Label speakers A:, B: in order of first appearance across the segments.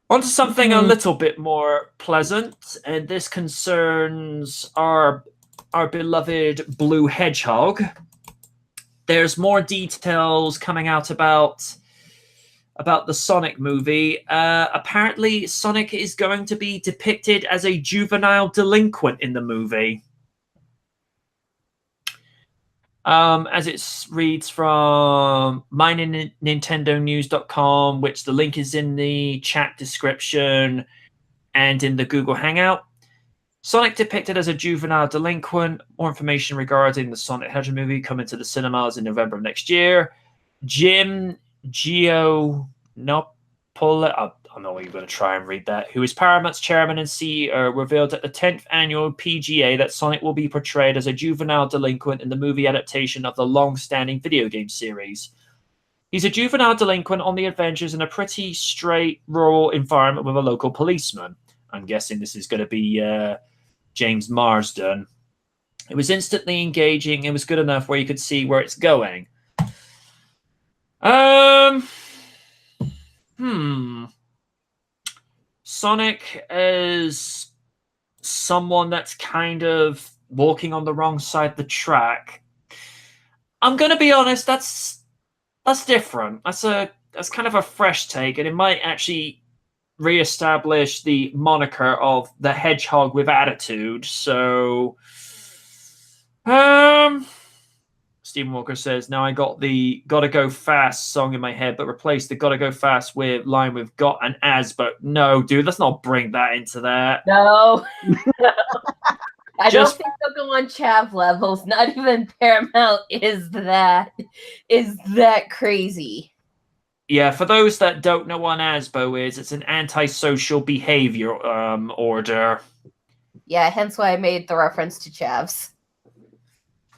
A: On to something a little bit more pleasant, and this concerns our beloved blue hedgehog. There's more details coming out about the Sonic movie. Apparently, Sonic is going to be depicted as a juvenile delinquent in the movie. As it reads from mynintendonews.com, which the link is in the chat description and in the Google Hangout. Sonic depicted as a juvenile delinquent. More information regarding the Sonic Hedgehog movie coming to the cinemas in November of next year. Jim Gionopola, I'm not even going to try and read that, who is Paramount's chairman and CEO, revealed at the 10th annual PGA that Sonic will be portrayed as a juvenile delinquent in the movie adaptation of the long-standing video game series. He's a juvenile delinquent on the adventures in a pretty straight rural environment with a local policeman. I'm guessing this is going to be James Marsden. It was instantly engaging. It was good enough where you could see where it's going. Sonic as someone that's kind of walking on the wrong side of the track. I'm gonna be honest, that's different. That's kind of a fresh take, and it might actually reestablish the moniker of the hedgehog with attitude. So Stephen Walker says, now I got the Gotta Go Fast song in my head, but replaced the Gotta Go Fast with line with got and as. But no, dude, let's not bring that into that.
B: No. I don't think they'll go on Chav levels. Not even Paramount is that crazy.
A: Yeah, for those that don't know what an ASBO is, it's an antisocial behavior order.
B: Yeah, hence why I made the reference to Chavs.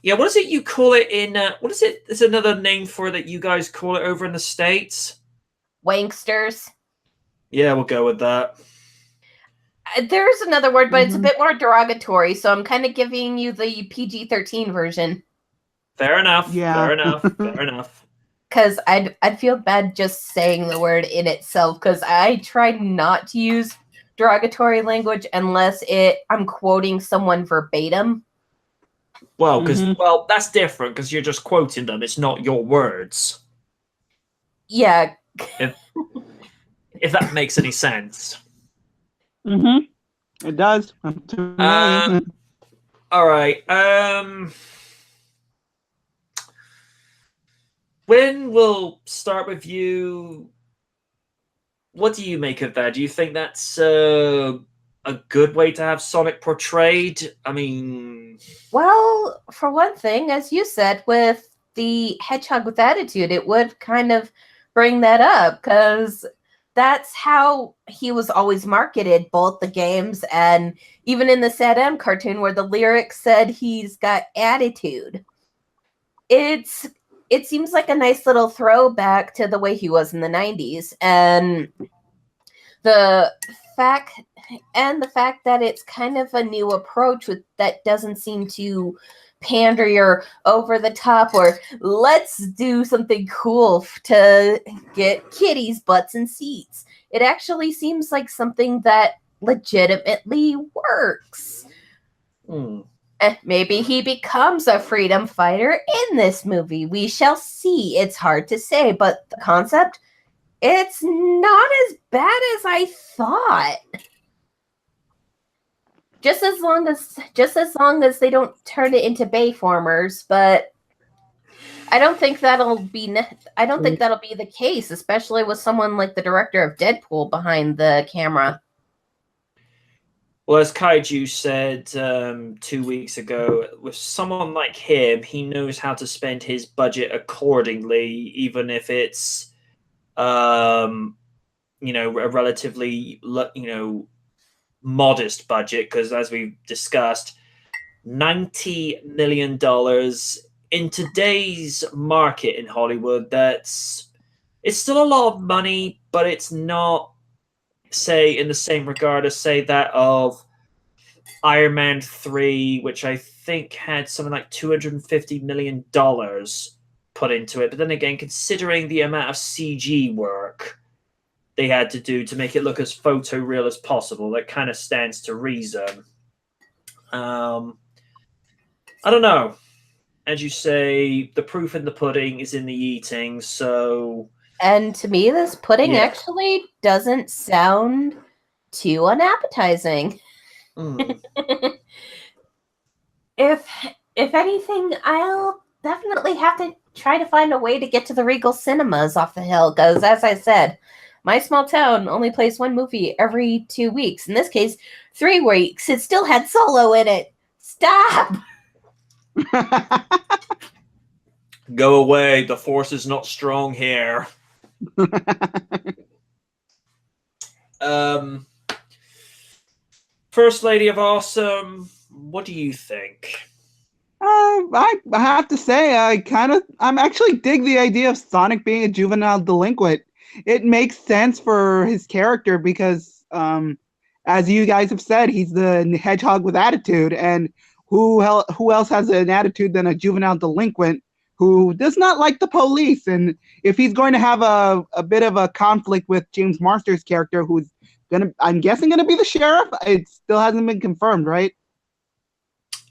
A: Yeah, what is it you call it in... what is it? There's another name for it that you guys call it over in the States?
B: Wanksters.
A: Yeah, we'll go with that.
B: There's another word, but it's a bit more derogatory, so I'm kind of giving you the PG-13 version.
A: Fair enough. Yeah. Fair enough. Fair enough.
B: Because I'd feel bad just saying the word in itself, because I try not to use derogatory language unless I'm quoting someone verbatim.
A: Well, well, that's different because you're just quoting them. It's not your words.
B: Yeah.
A: If that makes any sense.
C: It does.
A: All right. When we'll start with you, what do you make of that? Do you think that's a good way to have Sonic portrayed? I mean...
B: Well, for one thing, as you said, with the Hedgehog with Attitude, it would kind of bring that up, because that's how he was always marketed, both the games and even in the Sad M cartoon, where the lyrics said he's got attitude. It seems like a nice little throwback to the way he was in the 90s, and the fact that it's kind of a new approach that doesn't seem to pander or over the top, or let's do something cool to get kitties, butts, and seats. It actually seems like something that legitimately works. Maybe he becomes a freedom fighter in this movie. We shall see. It's hard to say, but the concept, it's not as bad as I thought. Just as long as they don't turn it into Bayformers, but I don't think that'll be the case, especially with someone like the director of Deadpool behind the camera.
A: Well, as Kaiju said 2 weeks ago, with someone like him, he knows how to spend his budget accordingly, even if it's, a relatively, modest budget. Because as we've discussed, $90 million in today's market in Hollywood, it's still a lot of money, but it's not, say, in the same regard as, say, that of Iron Man 3, which I think had something like $250 million put into it. But then again, considering the amount of CG work, they had to do to make it look as photoreal as possible. That kind of stands to reason. I don't know. As you say, the proof in the pudding is in the eating. So,
B: And to me, this pudding actually doesn't sound too unappetizing. If anything, I'll definitely have to try to find a way to get to the Regal Cinemas off the hill, because as I said, my small town only plays one movie every 2 weeks. In this case, 3 weeks. It still had Solo in it. Stop!
A: Go away. The Force is not strong here. First Lady of Awesome, what do you think?
C: I have to say, I'm actually dig the idea of Sonic being a juvenile delinquent. It makes sense for his character because, as you guys have said, he's the hedgehog with attitude, and who else has an attitude than a juvenile delinquent who does not like the police? And if he's going to have a bit of a conflict with James Marsters' character, who's I'm guessing gonna be the sheriff. It still hasn't been confirmed, right?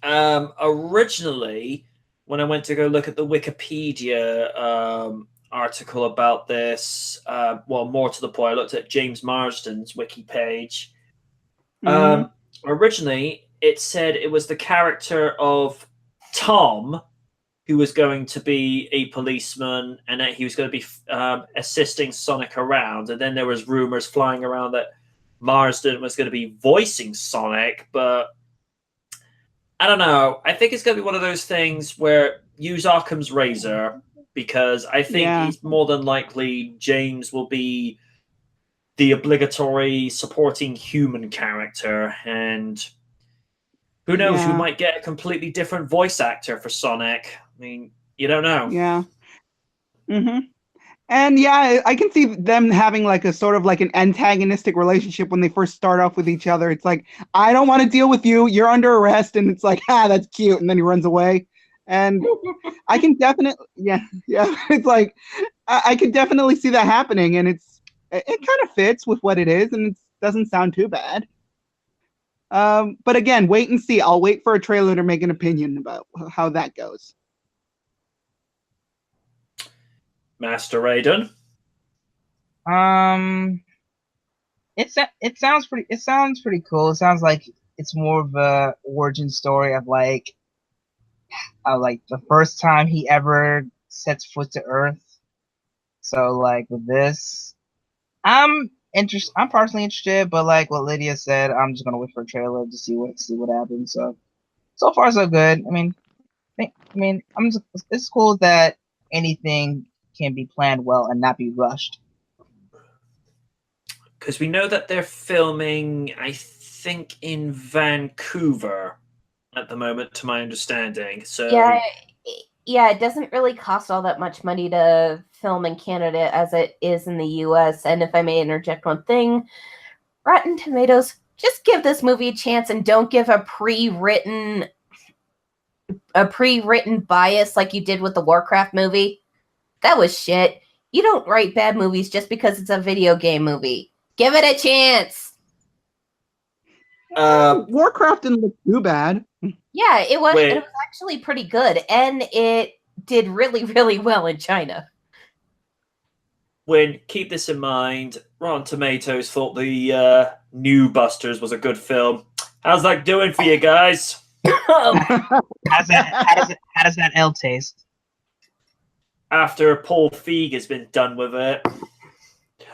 A: Originally, when I went to go look at the Wikipedia article about this, well, more to the point, I looked at James Marsden's wiki page. Originally, it said it was the character of Tom who was going to be a policeman, and that he was going to be assisting Sonic around. And then there was rumors flying around that Marsden was going to be voicing Sonic, but I don't know. I think it's going to be one of those things where use Occam's razor, because I think he's more than likely James will be the obligatory supporting human character, and who knows, we might get a completely different voice actor for Sonic. I mean, you don't know.
C: Yeah. And I can see them having like a sort of like an antagonistic relationship when they first start off with each other. It's like, I don't want to deal with you. You're under arrest. And it's like, that's cute. And then he runs away. And I can definitely, it's like, I can definitely see that happening. And it kind of fits with what it is. And it doesn't sound too bad. But again, wait and see. I'll wait for a trailer to make an opinion about how that goes.
A: Master Raiden.
D: It sounds pretty cool. It sounds like it's more of a origin story of like the first time he ever sets foot to Earth. So like with this, I'm personally interested, but like what Lydia said, I'm just gonna wait for a trailer to see what happens. So far so good. I mean, it's cool that anything can be planned well and not be rushed.
A: Because we know that they're filming, I think, in Vancouver at the moment, to my understanding. So
B: it doesn't really cost all that much money to film in Canada as it is in the US. And if I may interject one thing, Rotten Tomatoes, just give this movie a chance and don't give a pre-written bias like you did with the Warcraft movie. That was shit. You don't write bad movies just because it's a video game movie. Give it a chance.
C: Warcraft didn't look too bad.
B: Yeah, it was actually pretty good, and it did really, really well in China.
A: Keep this in mind, Rotten Tomatoes thought the new Busters was a good film. How's that doing for you guys?
D: How does that L taste?
A: After Paul Feig has been done with it.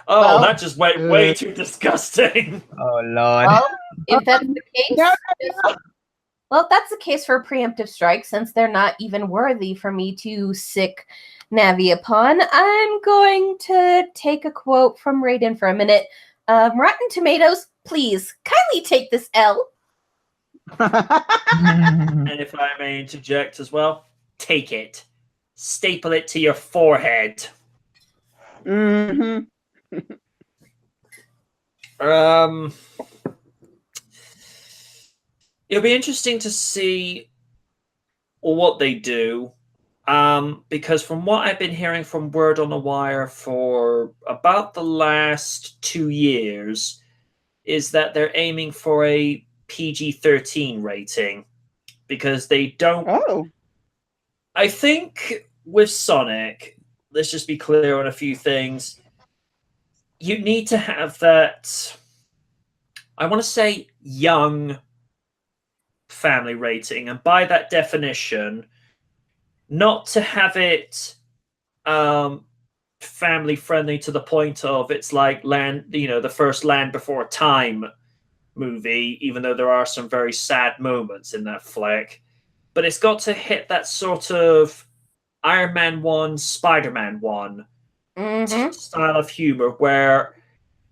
A: Oh, that just went way too disgusting.
D: Oh, Lord.
B: Well, if that's the case, that's the case for a preemptive strike, since they're not even worthy for me to sick Navi upon. I'm going to take a quote from Raiden for a minute. Rotten Tomatoes, please, kindly take this L.
A: And if I may interject as well, take it. Staple it to your forehead.
C: Mm-hmm.
A: It'll be interesting to see what they do. Because from what I've been hearing from Word on the Wire for about the last 2 years, is that they're aiming for a PG-13 rating because they don't.
C: Oh.
A: I think with Sonic, let's just be clear on a few things. You need to have that, I want to say, young family rating, and by that definition, not to have it family friendly to the point of it's like the first Land Before Time movie, even though there are some very sad moments in that flick. But it's got to hit that sort of Iron Man 1, Spider-Man 1 style of humor where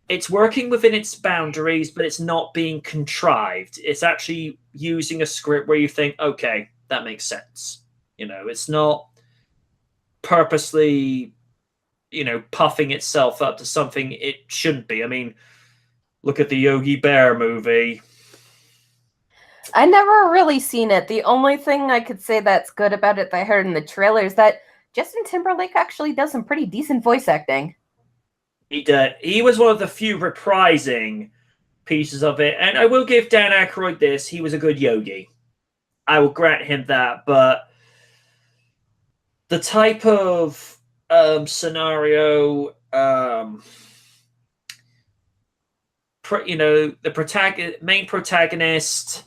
A: it's working within its boundaries, but it's not being contrived. It's actually using a script where you think, okay, that makes sense. It's not purposely, puffing itself up to something it shouldn't be. I mean, look at the Yogi Bear movie.
B: I never really seen it. The only thing I could say that's good about it that I heard in the trailer is that Justin Timberlake actually does some pretty decent voice acting.
A: He did. He was one of the few reprising pieces of it. And I will give Dan Aykroyd this. He was a good Yogi. I will grant him that. But the type of scenario, the main protagonist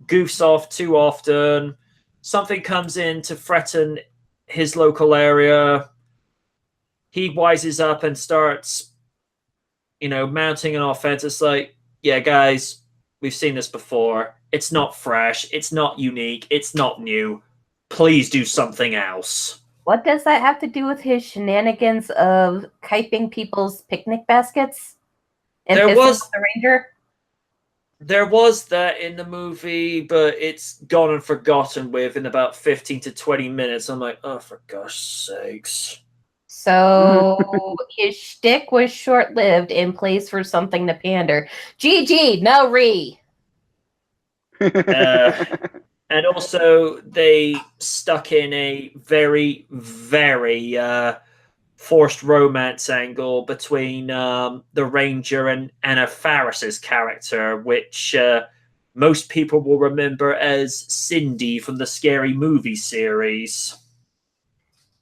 A: goofs off too often. Something comes in to threaten his local area. He wises up and starts, mounting an offense. It's like, yeah, guys, we've seen this before. It's not fresh. It's not unique. It's not new. Please do something else.
B: What does that have to do with his shenanigans of kiping people's picnic baskets? And
A: There was
B: the ranger?
A: There was that in the movie, but it's gone and forgotten with in about 15 to 20 minutes. I'm like, oh, for gosh sakes.
B: So his shtick was short-lived and plays for something to pander. GG, no re.
A: And also, they stuck in a very, very forced romance angle between the Ranger and Anna Faris's character, which most people will remember as Cindy from the Scary Movie series.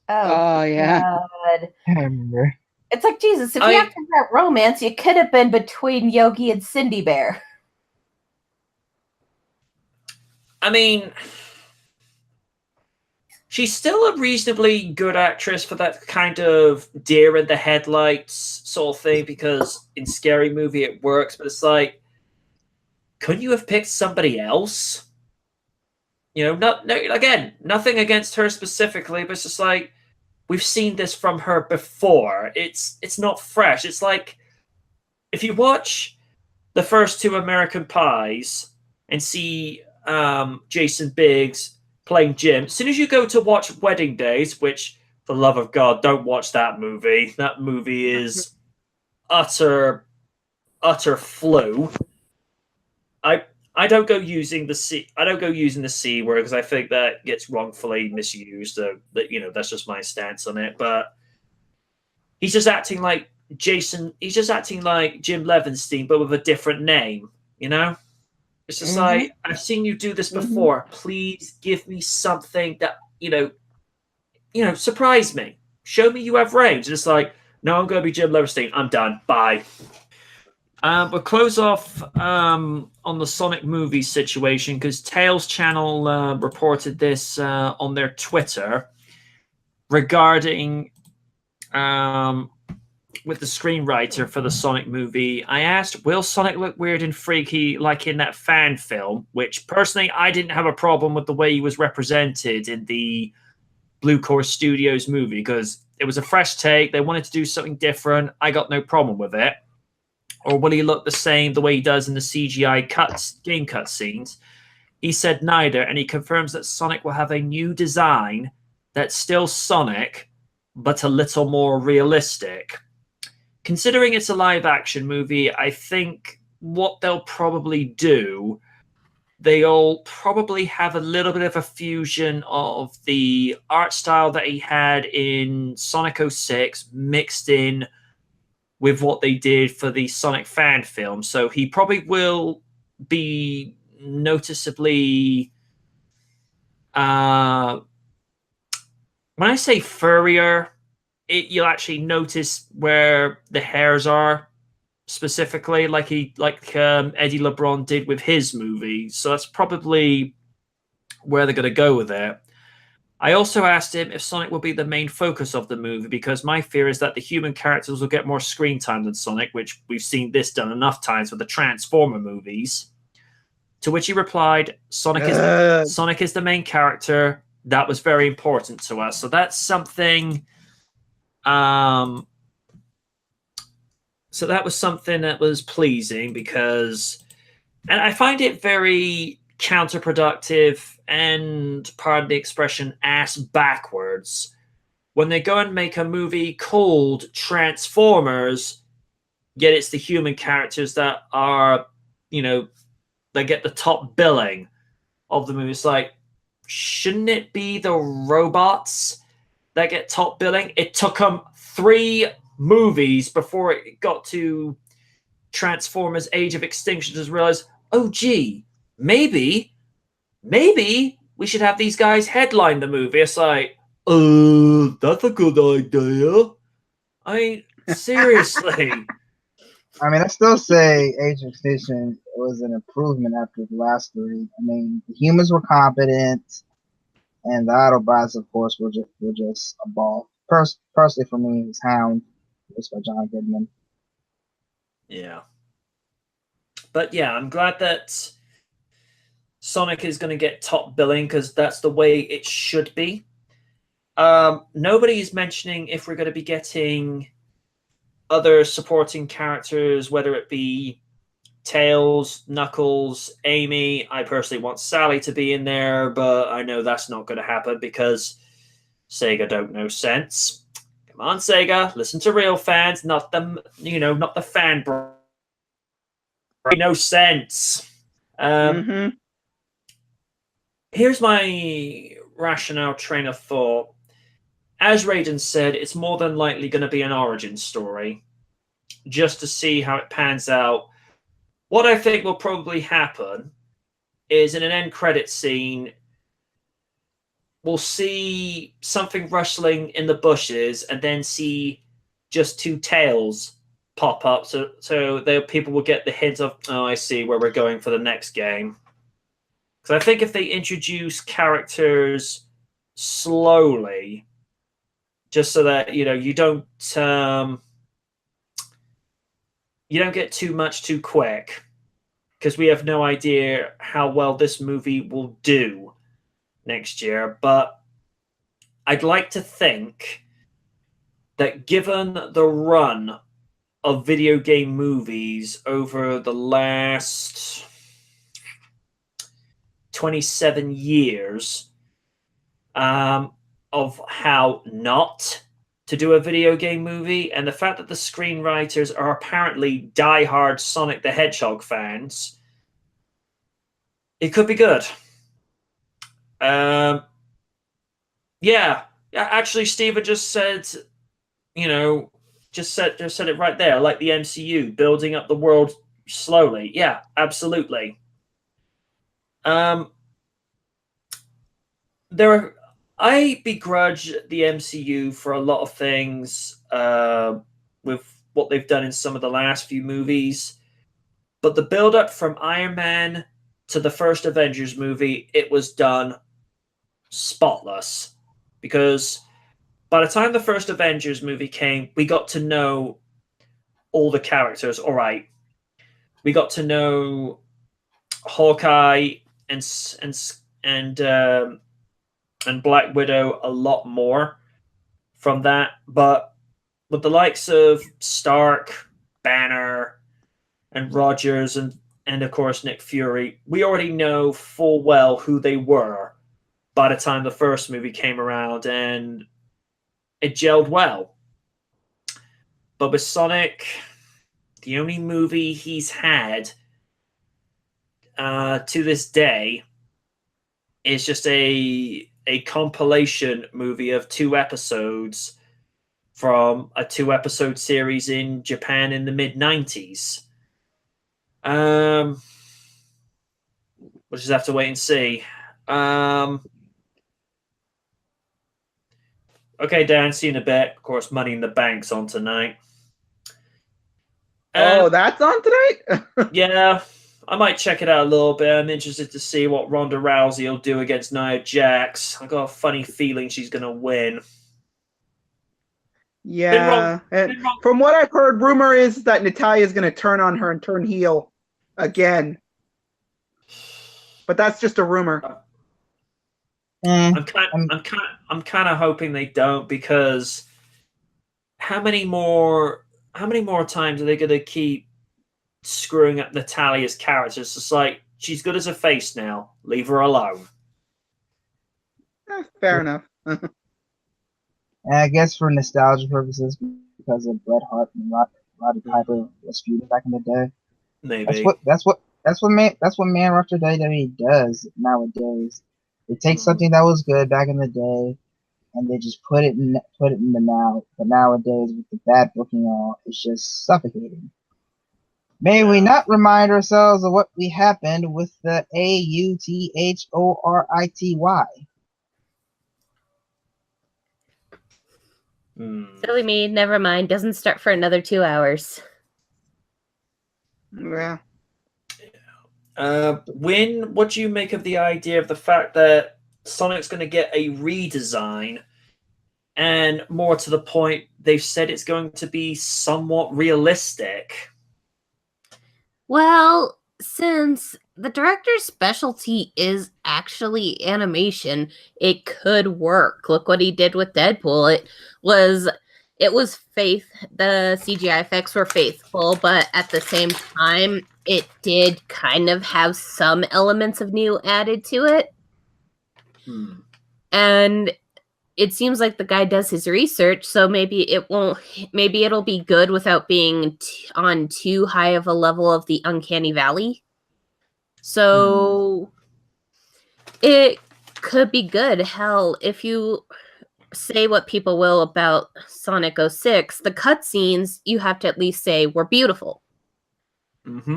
B: Oh
C: yeah.
B: God.
D: I remember.
B: It's like, Jesus, if you have to have romance, you could have been between Yogi and Cindy Bear.
A: I mean, she's still a reasonably good actress for that kind of deer in the headlights sort of thing, because in Scary Movie it works, but it's like, couldn't you have picked somebody else? Again, nothing against her specifically, but it's just like, we've seen this from her before. It's not fresh. It's like, if you watch the first two American Pies and see Jason Biggs playing Jim, as soon as you go to watch Wedding Days, which, for the love of God, don't watch that movie. That movie is utter flu. I don't go using the C. I don't go using the C word because I think that gets wrongfully misused. That's just my stance on it. But he's just acting like Jason. He's just acting like Jim Levinstein, but with a different name. It's just like, I've seen you do this before. Please give me something that surprise me. Show me you have range. And it's like, no, I'm going to be Jim Levinstein. I'm done. Bye. We'll close off on the Sonic movie situation because Tails Channel reported this on their Twitter regarding with the screenwriter for the Sonic movie. I asked, will Sonic look weird and freaky like in that fan film? Which, personally, I didn't have a problem with the way he was represented in the Blue Core Studios movie because it was a fresh take. They wanted to do something different. I got no problem with it. Or will he look the same the way he does in the CGI game cutscenes? He said neither, and he confirms that Sonic will have a new design that's still Sonic, but a little more realistic. Considering it's a live-action movie, I think what they'll probably do they'll probably have a little bit of a fusion of the art style that he had in Sonic 06 mixed in with what they did for the Sonic fan film. So he probably will be noticeably when I say furrier, you'll actually notice where the hairs are specifically, like Eddie LeBron did with his movie. So that's probably where they're going to go with it. I also asked him if Sonic will be the main focus of the movie, because my fear is that the human characters will get more screen time than Sonic, which we've seen this done enough times with the Transformer movies. To which he replied, Sonic is the main character. That was very important to us. So that's something. So that was something that was pleasing, because, and I find it very counterproductive and, pardon the expression, ass backwards when they go and make a movie called Transformers, yet it's the human characters that are, they get the top billing of the movie. It's like, shouldn't it be the robots that get top billing? It took them 3 movies before it got to Transformers Age of Extinction to realize, oh gee, maybe we should have these guys headline the movie. It's like, that's a good idea. I mean, seriously.
D: I mean, I still say Age of Extinction was an improvement after the last 3. I mean, the humans were competent, and the Autobots, of course, were just a ball. Personally, for me, it's Hound, voiced by John Goodman.
A: Yeah. But yeah, I'm glad that Sonic is going to get top billing, because that's the way it should be. Nobody is mentioning if we're going to be getting other supporting characters, whether it be Tails, Knuckles, Amy. I personally want Sally to be in there, but I know that's not going to happen because Sega don't know sense. Come on, Sega, listen to real fans, not the fan. No sense. Here's my rationale train of thought. As Raiden said, it's more than likely going to be an origin story, just to see how it pans out. What I think will probably happen is, in an end credit scene, we'll see something rustling in the bushes and then see just 2 tails pop up. So people will get the hint of, oh, I see where we're going for the next game. Because I think if they introduce characters slowly, just so that you don't get too much too quick, because we have no idea how well this movie will do next year. But I'd like to think that, given the run of video game movies over the last 27 years, of how not to do a video game movie, and the fact that the screenwriters are apparently diehard Sonic the Hedgehog fans, it could be good. Yeah. Actually, Steven just said, just said it right there, like the MCU building up the world slowly. Yeah, absolutely. I begrudge the MCU for a lot of things with what they've done in some of the last few movies. But the build-up from Iron Man to the first Avengers movie, it was done spotless. Because by the time the first Avengers movie came, we got to know all the characters. All right. We got to know Hawkeye and Black Widow a lot more from that. But with the likes of Stark, Banner, and Rogers, and of course Nick Fury, we already know full well who they were by the time the first movie came around, and it gelled well. But with Sonic, the only movie he's had to this day, is just a compilation movie of 2 episodes from a 2-episode series in Japan in the mid-90s. We'll just have to wait and see. Okay, Dan, see you in a bit. Of course, Money in the Bank's on tonight.
C: Oh, that's on tonight?
A: Yeah, I might check it out a little bit. I'm interested to see what Ronda Rousey will do against Nia Jax. I got a funny feeling she's going to win.
C: Yeah. And from what I've heard, rumor is that Natalia's going to turn on her and turn heel again. But that's just a rumor.
A: I'm kind of hoping they don't, because how many more times are they going to keep screwing up Natalia's character? It's just like, she's good as a face now. Leave her alone.
C: Fair enough.
D: And I guess for nostalgia purposes, because of Bret Hart and Roddy Piper was feuding back in the day.
A: Maybe
D: that's what man after WWE does nowadays. They take something that was good back in the day, and they just put it in the now. But nowadays, with the bad booking, all it's just suffocating. May we not remind ourselves of what happened with the AUTHORITY?
B: Silly me, never mind. Doesn't start for another 2 hours.
C: Yeah.
A: Win, what do you make of the idea of the fact that Sonic's going to get a redesign, and more to the point, they've said it's going to be somewhat realistic?
B: Well, since the director's specialty is actually animation, it could work. Look what he did with Deadpool. It was faith. The CGI effects were faithful, but at the same time, it did kind of have some elements of new added to it. And it seems like the guy does his research, so maybe it'll be good without being on too high of a level of the uncanny valley. So it could be good. Hell, if you say what people will about Sonic 06, the cutscenes, you have to at least say, were beautiful.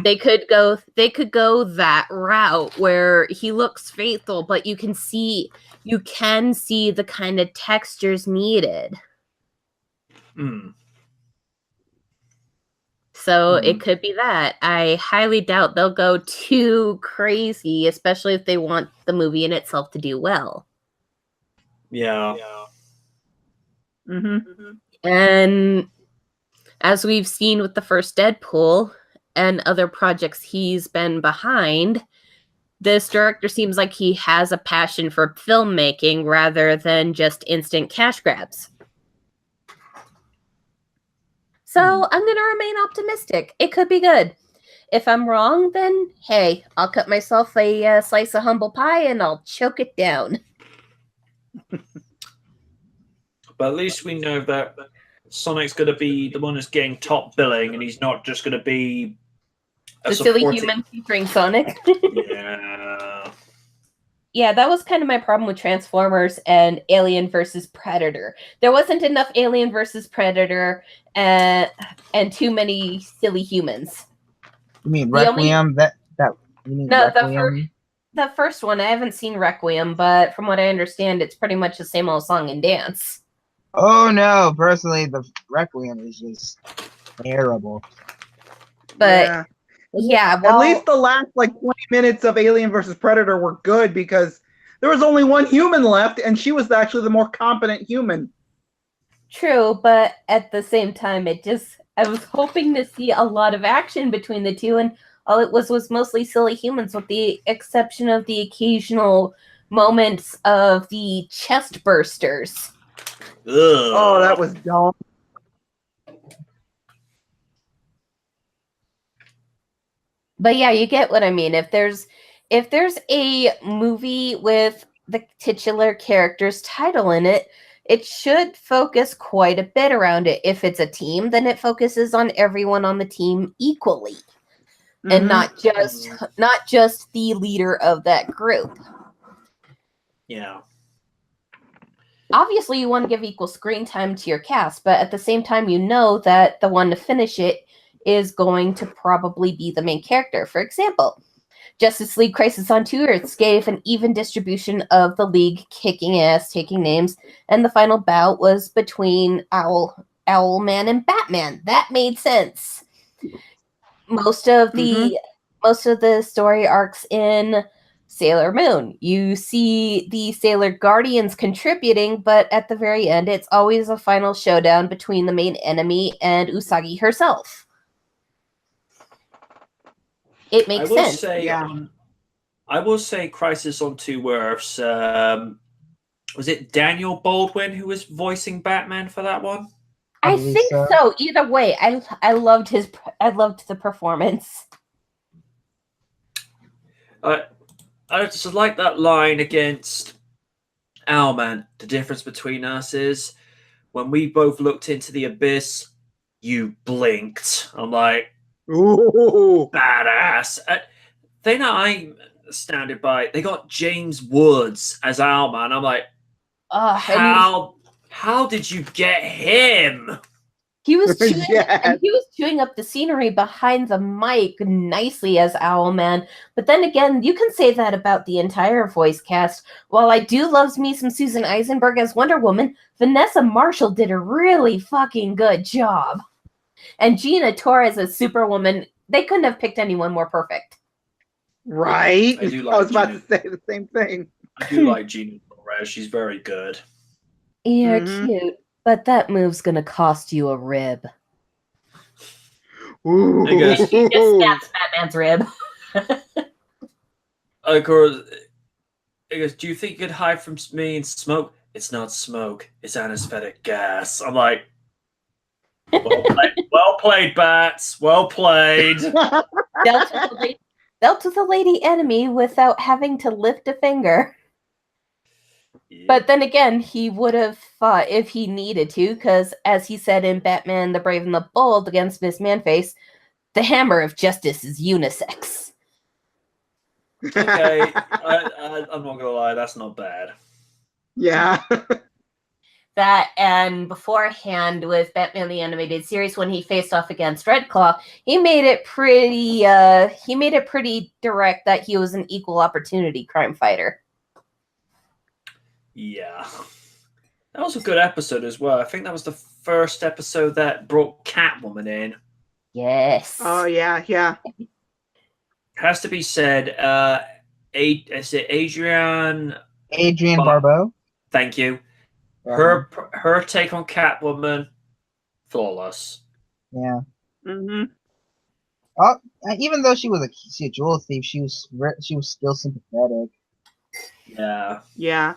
B: They could go that route where he looks faithful, but you can see the kind of textures needed. So it could be that. I highly doubt they'll go too crazy, especially if they want the movie in itself to do well.
A: Yeah.
B: And as we've seen with the first Deadpool and other projects he's been behind, this director seems like he has a passion for filmmaking rather than just instant cash grabs. So I'm going to remain optimistic. It could be good. If I'm wrong, then hey, I'll cut myself a slice of humble pie and I'll choke it down.
A: But at least we know that Sonic's going to be the one that's getting top billing, and he's not just going to be
B: the silly human featuring Sonic. Yeah, that was kind of my problem with Transformers and Alien versus Predator. There wasn't enough Alien versus Predator and too many silly humans.
D: You mean Requiem?
B: The first one. I haven't seen Requiem, but from what I understand, it's pretty much the same old song and dance.
D: Oh no! Personally, the Requiem is just terrible.
B: But yeah,
C: at least the last 20 minutes of Alien versus Predator were good, because there was only one human left, and she was actually the more competent human.
B: True, but at the same time, I was hoping to see a lot of action between the two, and all it was mostly silly humans, with the exception of the occasional moments of the chest bursters.
A: Ugh.
C: Oh, that was dumb.
B: But yeah, you get what I mean. If there's a movie with the titular character's title in it, it should focus quite a bit around it. If it's a team, then it focuses on everyone on the team equally. and
C: Mhm.
B: not just the leader of that group.
A: Yeah.
B: Obviously, you want to give equal screen time to your cast, but at the same time, you know that the one to finish it is going to probably be the main character. For example, Justice League Crisis on Two Earths gave an even distribution of the League kicking ass, taking names, and the final bout was between Owlman and Batman. That made sense. Most of the story arcs in Sailor Moon, you see the Sailor Guardians contributing, but at the very end, it's always a final showdown between the main enemy and Usagi herself. It
A: I
B: makes
A: will
B: sense.
A: say,
C: Yeah.
A: I will say, Crisis on Two Earths. Was it Daniel Baldwin who was voicing Batman for that one?
B: I
D: believe
B: think
D: so.
B: so. Either way, I loved the performance.
A: I just like that line against Owlman. The difference between us is when we both looked into the abyss, you blinked. I'm like,
C: Ooh.
A: badass. Thing that I'm astounded by, they got James Woods as Owlman. I'm like,
B: And
A: how did you get him?
B: he was chewing,
C: Yes.
B: and he was chewing up the scenery behind the mic nicely as Owlman. But then again, you can say that about the entire voice cast. While I do love me some Susan Eisenberg as Wonder Woman, Vanessa Marshall did a really fucking good job. And Gina Torres as Superwoman, they couldn't have picked anyone more perfect.
C: Right?
A: I do
C: I was
A: like
C: about
A: Gina.
C: to say the same thing.
A: I do like Gina Torres. She's very good.
B: You're
C: Mhm.
B: cute, but that move's gonna cost you a rib.
C: Ooh.
A: I guess-
B: She just snaps Batman's rib.
A: Of course, he goes, do you think you could hide from me and smoke? It's not smoke. It's anesthetic gas. I'm like, well played, Bats. Well played.
B: Dealt with the lady enemy without having to lift a finger. But then again, he would have fought if he needed to, because as he said in Batman the Brave and the Bold against Miss Manface, the hammer of justice is unisex.
A: Okay, I'm not gonna lie, that's not bad.
C: Yeah.
B: That and beforehand with Batman the Animated Series, when he faced off against Red Claw, he made it pretty direct that he was an equal opportunity crime fighter.
A: Yeah. That was a good episode as well. I think that was the first episode that brought Catwoman in.
B: Yes.
C: Oh yeah, yeah.
A: Has to be said, is it Adrian
D: Barbeau.
A: Thank you. Her take on Catwoman, flawless.
D: Yeah.
C: Mm-hmm.
D: Even though she was a jewel thief, she was still sympathetic.
A: Yeah.
C: Yeah.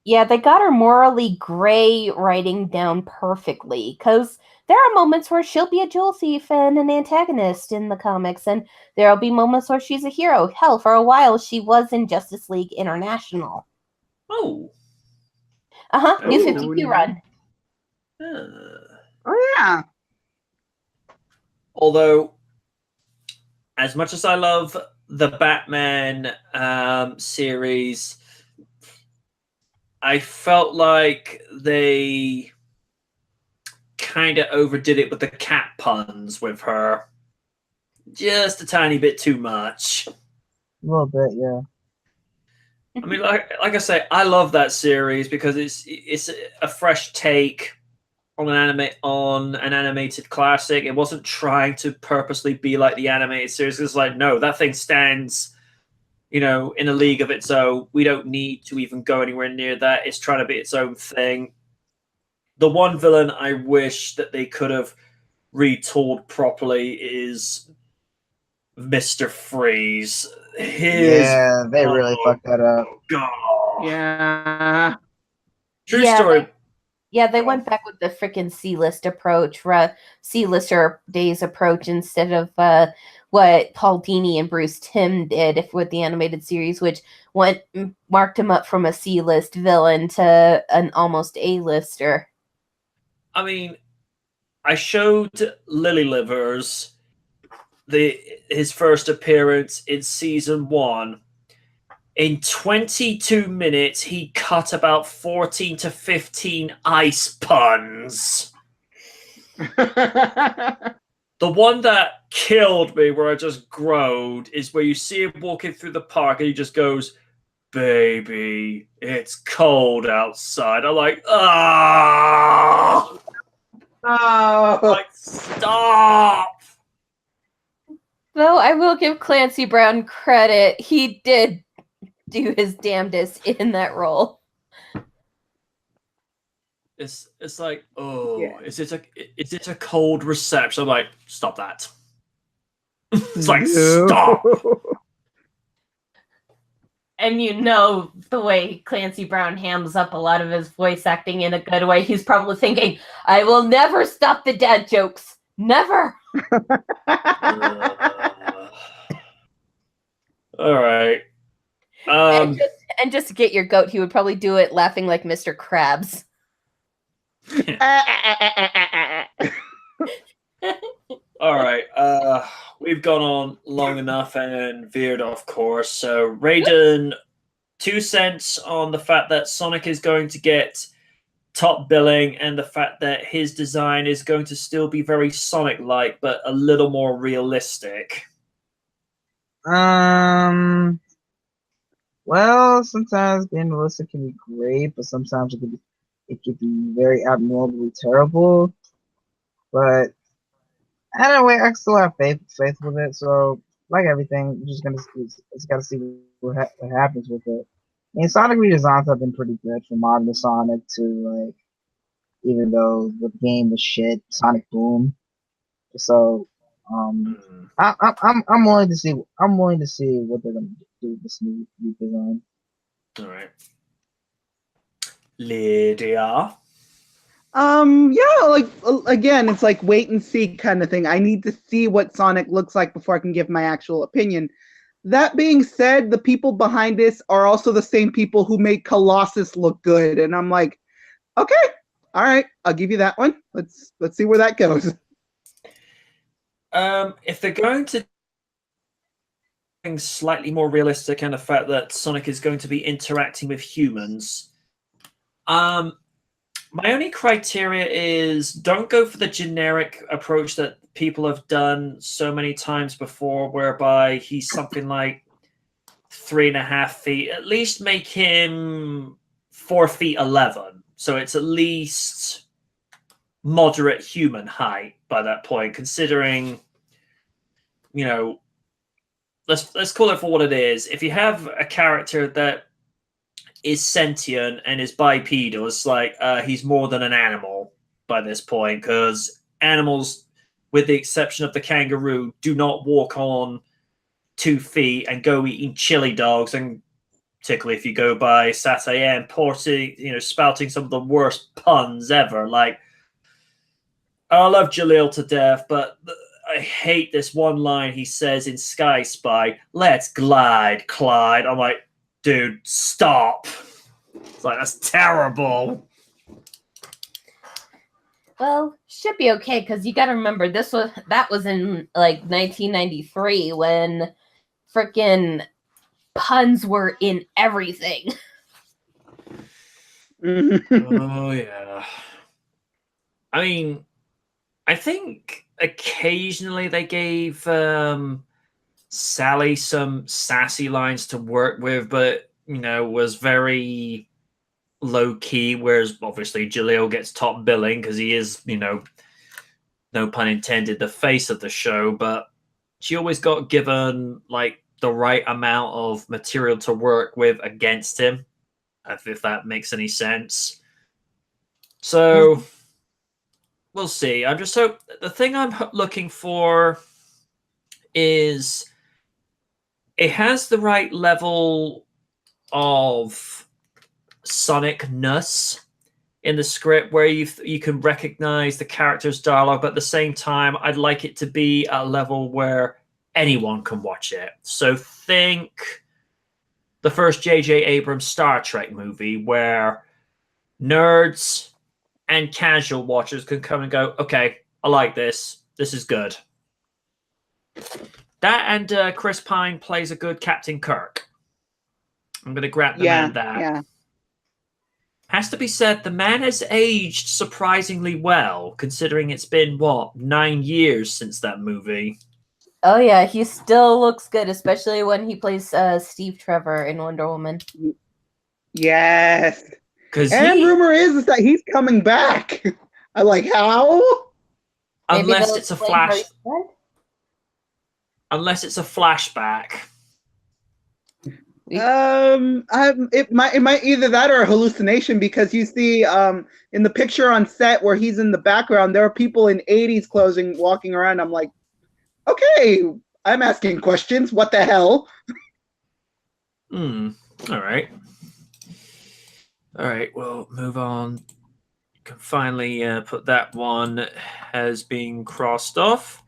B: Yeah, they got her morally gray writing down perfectly, because there are moments where she'll be a jewel thief and an antagonist in the comics, and there'll be moments where she's a hero. Hell, for a while, she was in Justice League International.
A: Oh.
B: New
C: Oh,
B: 52
C: nice.
B: run.
C: Oh yeah.
A: Although, as much as I love the Batman series, I felt like they kind of overdid it with the cat puns with her. Just a tiny bit too much.
D: A little bit, yeah.
A: I mean, like I say, I love that series because it's a fresh take on an animated classic. It wasn't trying to purposely be like the animated series. It's like, no, that thing stands, in a league of its own. We don't need to even go anywhere near that. It's trying to be its own thing. The one villain I wish that they could have retooled properly is Mr. Freeze.
D: Yeah, they really fucked that up.
A: God.
C: Yeah.
A: True story.
B: Yeah, they went back with the freaking C-list approach, C-lister days approach, instead of what Paul Dini and Bruce Timm did with the animated series, which marked him up from a C-list villain to an almost A-lister.
A: I mean, I showed Lily Livers his first appearance in season 1. In 22 minutes, he cut about 14 to 15 ice puns. The one that killed me, where I just groaned, is where you see him walking through the park and he just goes, "Baby, it's cold outside." I'm like, "Ah!"
C: Oh.
A: Like, stop!
B: Though I will give Clancy Brown credit, he did do his damnedest in that role.
A: It's like, oh,
C: Yeah.
A: is it a cold reception? I'm like, stop that. It's like,
C: No.
A: stop.
B: And you know the way Clancy Brown hams up a lot of his voice acting in a good way. He's probably thinking, I will never stop the dad jokes. Never.
A: All right.
B: And just to get your goat, he would probably do it laughing like Mr. Krabs.
A: All right. We've gone on long enough and veered off course. So, Raiden, 2 cents on the fact that Sonic is going to get top billing and the fact that his design is going to still be very Sonic-like, but a little more realistic.
D: Well, sometimes being realistic can be great, but sometimes it could be very abnormally terrible. But anyway, I still have faith with it. So, like everything, you're just gotta see what happens with it. I mean, Sonic redesigns have been pretty good from modern Sonic to like, even though the game was shit, Sonic Boom. So, I'm willing to see what they're gonna do with this new design.
A: All right. Lydia.
C: Yeah, like again, it's like wait and see kind of thing. I need to see what Sonic looks like before I can give my actual opinion. That being said, the people behind this are also the same people who made Colossus look good, and I'm like, okay, all right, I'll give you that one. Let's see where that goes.
A: If they're going to do slightly more realistic and the fact that Sonic is going to be interacting with humans, my only criteria is don't go for the generic approach that people have done so many times before, whereby he's something like 3.5 feet. At least make him 4 feet 11, so it's at least moderate human height by that point. Considering, let's call it for what it is. If you have a character that is sentient and is bipedal, it's like he's more than an animal by this point, because animals, with the exception of the kangaroo, do not walk on 2 feet and go eating chili dogs, and particularly if you go by Saturday and spouting some of the worst puns ever. Like, I love Jaleel to death, but I hate this one line he says in Sky Spy, "Let's glide, Clyde." I'm like, dude, stop. It's like, that's terrible.
B: Well, should be okay, because you got to remember that was in like 1993 when freaking puns were in everything.
A: Oh yeah. I mean, I think occasionally they gave Sally some sassy lines to work with, but was very low key. Whereas obviously Jaleel gets top billing because he is, no pun intended, the face of the show. But she always got given like the right amount of material to work with against him, if that makes any sense. So we'll see. I'm just the thing I'm looking for is it has the right level of Sonic-ness in the script where you can recognize the character's dialogue, but at the same time, I'd like it to be at a level where anyone can watch it. So think the first J.J. Abrams Star Trek movie, where nerds and casual watchers can come and go, okay, I like this. This is good. That and Chris Pine plays a good Captain Kirk. I'm going to grab the man that.
C: Yeah.
A: Has to be said, the man has aged surprisingly well, considering it's been, 9 years since that movie.
B: Oh yeah, he still looks good, especially when he plays Steve Trevor in Wonder Woman.
C: Yes.
A: And
C: rumor is that he's coming back. I like how?
A: Unless it's a unless it's a flashback.
C: It might either that or a hallucination, because you see in the picture on set where he's in the background, there are people in 80s clothing walking around. I'm like, okay, I'm asking questions. What the hell?
A: All right. All right, we'll move on. Can finally put that one as being crossed off.